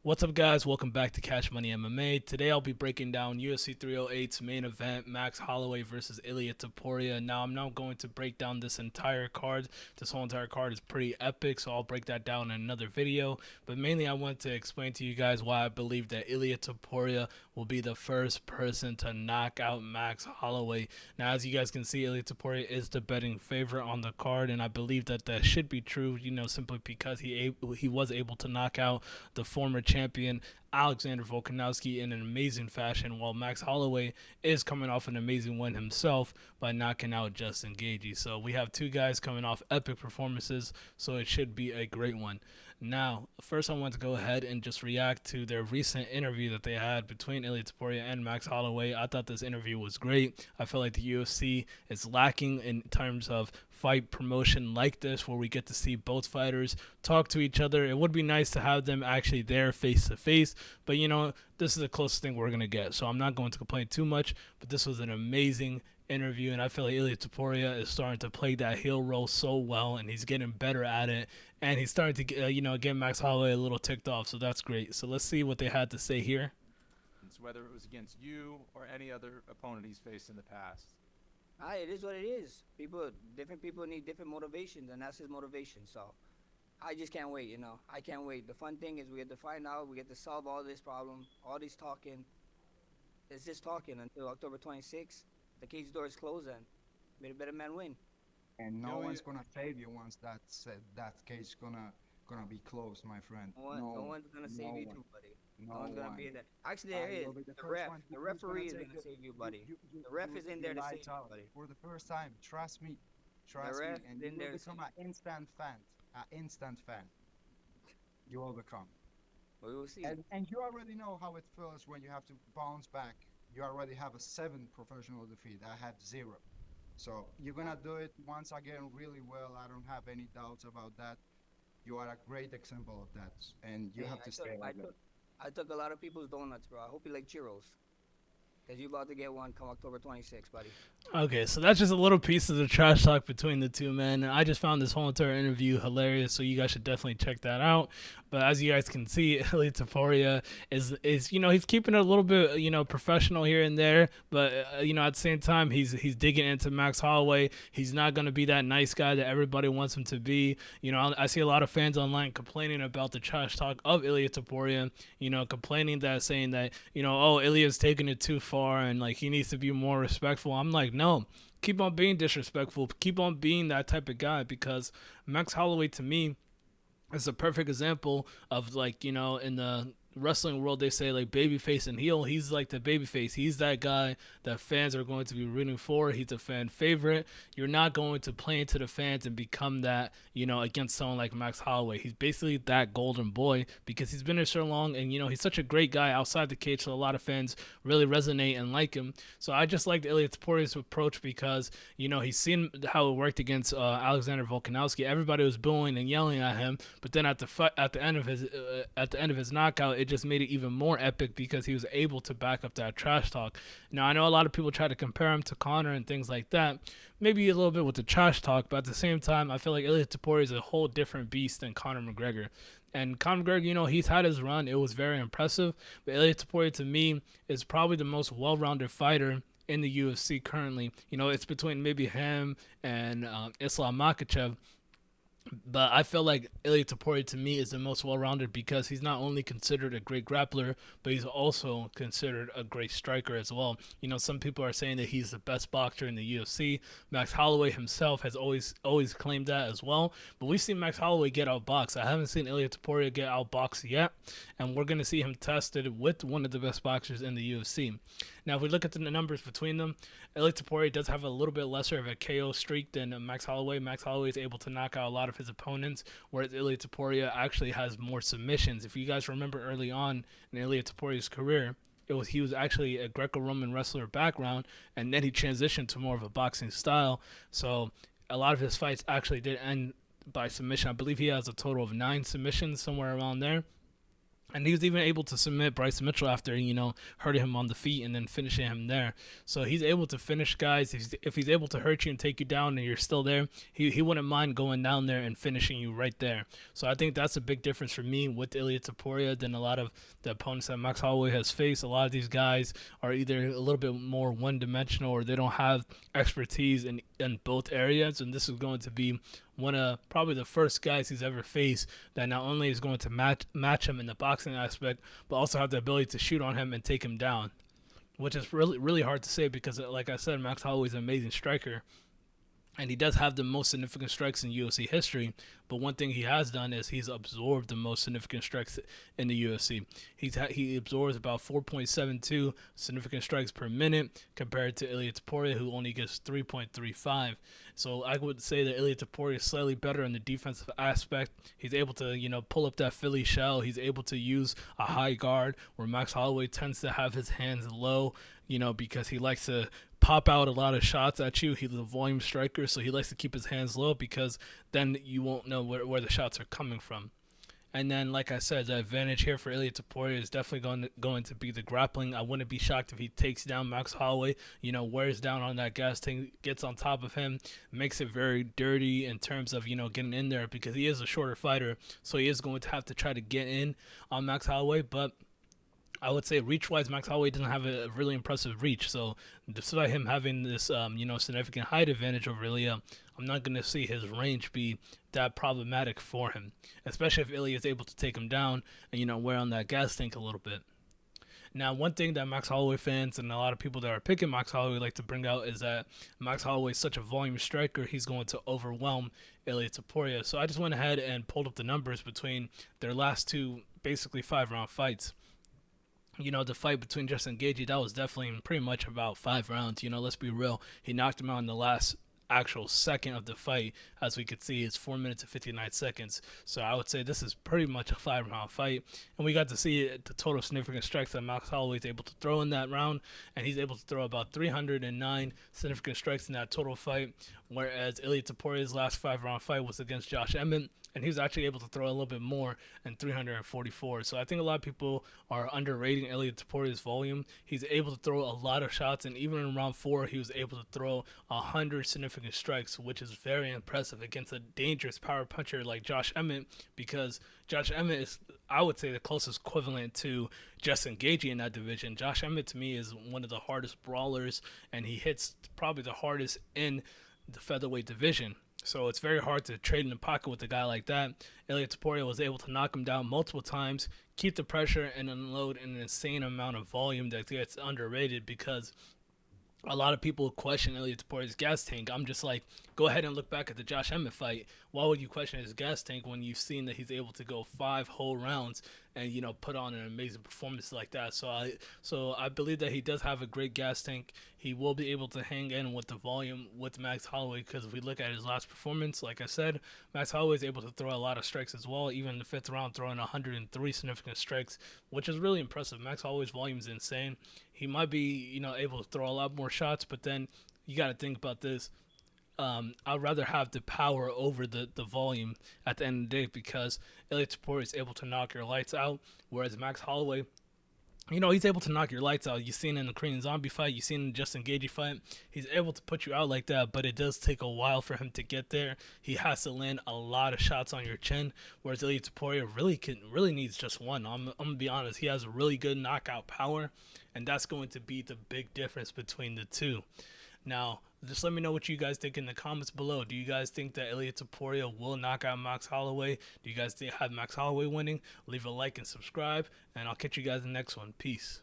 What's up, guys? Welcome back to Cash Money MMA. Today, I'll be breaking down UFC 308's main event, Max Holloway versus Ilia Topuria. Now, I'm not going to break down this entire card. This whole entire card is pretty epic, so I'll break that down in another video. But mainly, I want to explain to you guys why I believe that Ilia Topuria will be the first person to knock out Max Holloway. Now, as you guys can see, Ilia Topuria is the betting favorite on the card, and I believe that should be true. Simply because he was able to knock out the former champion Alexander Volkanovski in an amazing fashion, while Max Holloway is coming off an amazing win himself by knocking out Justin Gaethje. So we have two guys coming off epic performances, so it should be a great one. Now, first I want to go ahead and just react to their recent interview that they had between Ilia Topuria and Max Holloway. I thought this interview was great. I feel like the UFC is lacking in terms of fight promotion like this, where we get to see both fighters talk to each other. It would be nice to have them actually there face to face, but this is the closest thing we're gonna get, so I'm not going to complain too much. But this was an amazing interview, and I feel like Ilia Topuria is starting to play that heel role so well, and he's getting better at it, and he's starting to get Max Holloway a little ticked off, so that's great. So let's see what they had to say here. Whether it was against you or any other opponent he's faced in the past. It is what it is. Different people need different motivations, and that's his motivation. So, I just can't wait. I can't wait. The fun thing is we get to find out, we get to solve all this problem, all this talking. It's just talking until October 26th. The cage door is closed, and may the better man win. And no one's gonna save you once that cage gonna be closed, my friend. No one's gonna save you too, buddy. No one's gonna be in there. Actually, there is. The ref. The referee is gonna save you, buddy. The ref is in there to save you, buddy. For the first time, trust me, and you will become an instant fan. An instant fan. You will become. We will see. And you already know how it feels when you have to bounce back. You already have a 7 professional defeat. I have 0. So you're gonna do it once again really well. I don't have any doubts about that. You are a great example of that, and you have to stay like that. I took a lot of people's donuts, bro. I hope you like churros. Because you're about to get one come October 26th, buddy. Okay, so that's just a little piece of the trash talk between the two men. I just found this whole entire interview hilarious, so you guys should definitely check that out. But as you guys can see, Ilia Topuria is he's keeping it a little bit professional here and there, but at the same time he's digging into Max Holloway. He's not gonna be that nice guy that everybody wants him to be. I see a lot of fans online complaining about the trash talk of Ilia Topuria. Complaining that, saying that oh, Ilia's taking it too far and like he needs to be more respectful. I'm like, no, keep on being disrespectful, keep on being that type of guy, because Max Holloway to me is a perfect example of in the wrestling world they say like babyface and heel. He's like the babyface. He's that guy that fans are going to be rooting for. He's a fan favorite. You're not going to play into the fans and become that against someone like Max Holloway. He's basically that golden boy because he's been there so long, and he's such a great guy outside the cage, so a lot of fans really resonate and like him. So I just like Ilia Topuria's approach because he's seen how it worked against Alexander Volkanovski. Everybody was booing and yelling at him, but then at the end of his knockout, it just made it even more epic because he was able to back up that trash talk. Now, I know a lot of people try to compare him to Conor and things like that, maybe a little bit with the trash talk, but at the same time, I feel like Ilia Topuria is a whole different beast than Conor McGregor. And Conor McGregor, he's had his run. It was very impressive, but Ilia Topuria, to me, is probably the most well-rounded fighter in the UFC currently. It's between maybe him and Islam Makhachev. But I feel like Ilia Topuria to me is the most well-rounded because he's not only considered a great grappler, but he's also considered a great striker as well. Some people are saying that he's the best boxer in the UFC. Max Holloway himself has always claimed that as well. But we've seen Max Holloway get outboxed. I haven't seen Ilia Topuria get outboxed yet, and we're going to see him tested with one of the best boxers in the UFC. Now, if we look at the numbers between them, Ilia Topuria does have a little bit lesser of a KO streak than Max Holloway. Max Holloway is able to knock out a lot of his opponents, whereas Ilia Topuria actually has more submissions. If you guys remember early on in Ilia Topuria's career, he was actually a Greco-Roman wrestler background, and then he transitioned to more of a boxing style. So a lot of his fights actually did end by submission. I believe he has a total of 9 submissions, somewhere around there. And he was even able to submit Bryce Mitchell after, hurting him on the feet and then finishing him there. So he's able to finish guys. If he's able to hurt you and take you down and you're still there, he wouldn't mind going down there and finishing you right there. So I think that's a big difference for me with Ilia Topuria than a lot of the opponents that Max Holloway has faced. A lot of these guys are either a little bit more one-dimensional or they don't have expertise in both areas. And this is going to be one of probably the first guys he's ever faced that not only is going to match him in the boxing aspect, but also have the ability to shoot on him and take him down, which is really, really hard to say because, like I said, Max Holloway is an amazing striker. And he does have the most significant strikes in UFC history. But one thing he has done is he's absorbed the most significant strikes in the UFC. He absorbs about 4.72 significant strikes per minute compared to Ilia Topuria, who only gets 3.35. So I would say that Ilia Topuria is slightly better in the defensive aspect. He's able to, pull up that Philly shell. He's able to use a high guard where Max Holloway tends to have his hands low, because he likes to pop out a lot of shots at you. He's a volume striker, so he likes to keep his hands low because then you won't know where the shots are coming from. And then, like I said, the advantage here for Ilia Topuria is definitely going to be the grappling. I wouldn't be shocked if he takes down Max Holloway, wears down on that gas tank, gets on top of him, makes it very dirty in terms of, getting in there because he is a shorter fighter. So he is going to have to try to get in on Max Holloway, but I would say reach-wise, Max Holloway doesn't have a really impressive reach. So despite him having this, significant height advantage over Ilia, I'm not going to see his range be that problematic for him, especially if Ilia is able to take him down and, wear on that gas tank a little bit. Now, one thing that Max Holloway fans and a lot of people that are picking Max Holloway like to bring out is that Max Holloway is such a volume striker, he's going to overwhelm Ilia Topuria. So I just went ahead and pulled up the numbers between their last two basically 5-round fights. The fight between Justin Gaethje, that was definitely pretty much about 5 rounds. Let's be real. He knocked him out in the last actual second of the fight. As we could see, it's 4 minutes and 59 seconds. So I would say this is pretty much a 5-round fight. And we got to see the total significant strikes that Max Holloway is able to throw in that round. And he's able to throw about 309 significant strikes in that total fight. Whereas Ilia Topuria's last 5-round fight was against Josh Emmett, and he was actually able to throw a little bit more than 344. So I think a lot of people are underrating Ilia Topuria's volume. He's able to throw a lot of shots, and even in round 4, he was able to throw 100 significant strikes, which is very impressive against a dangerous power puncher like Josh Emmett, because Josh Emmett is, I would say, the closest equivalent to Justin Gaethje in that division. Josh Emmett, to me, is one of the hardest brawlers, and he hits probably the hardest in the featherweight division. So it's very hard to trade in the pocket with a guy like that. Ilia Topuria was able to knock him down multiple times, keep the pressure, and unload an insane amount of volume that gets underrated because a lot of people question Ilia Topuria's gas tank. I'm just like, go ahead and look back at the Josh Emmett fight. Why would you question his gas tank when you've seen that he's able to go 5 whole rounds and put on an amazing performance like that? So I believe that he does have a great gas tank. He will be able to hang in with the volume with Max Holloway because if we look at his last performance, like I said, Max Holloway is able to throw a lot of strikes as well. Even in the 5th round, throwing 103 significant strikes, which is really impressive. Max Holloway's volume is insane. He might be able to throw a lot more shots, but then you got to think about this. I'd rather have the power over the volume at the end of the day because Ilia Topuria is able to knock your lights out, whereas Max Holloway, he's able to knock your lights out. You've seen it in the Korean Zombie fight. You've seen it in the Justin Gaethje fight. He's able to put you out like that, but it does take a while for him to get there. He has to land a lot of shots on your chin, whereas Ilia Topuria really needs just one. I'm going to be honest. He has a really good knockout power, and that's going to be the big difference between the two. Now, just let me know what you guys think in the comments below. Do you guys think that Ilia Topuria will knock out Max Holloway? Do you guys have Max Holloway winning? Leave a like and subscribe, and I'll catch you guys in the next one. Peace.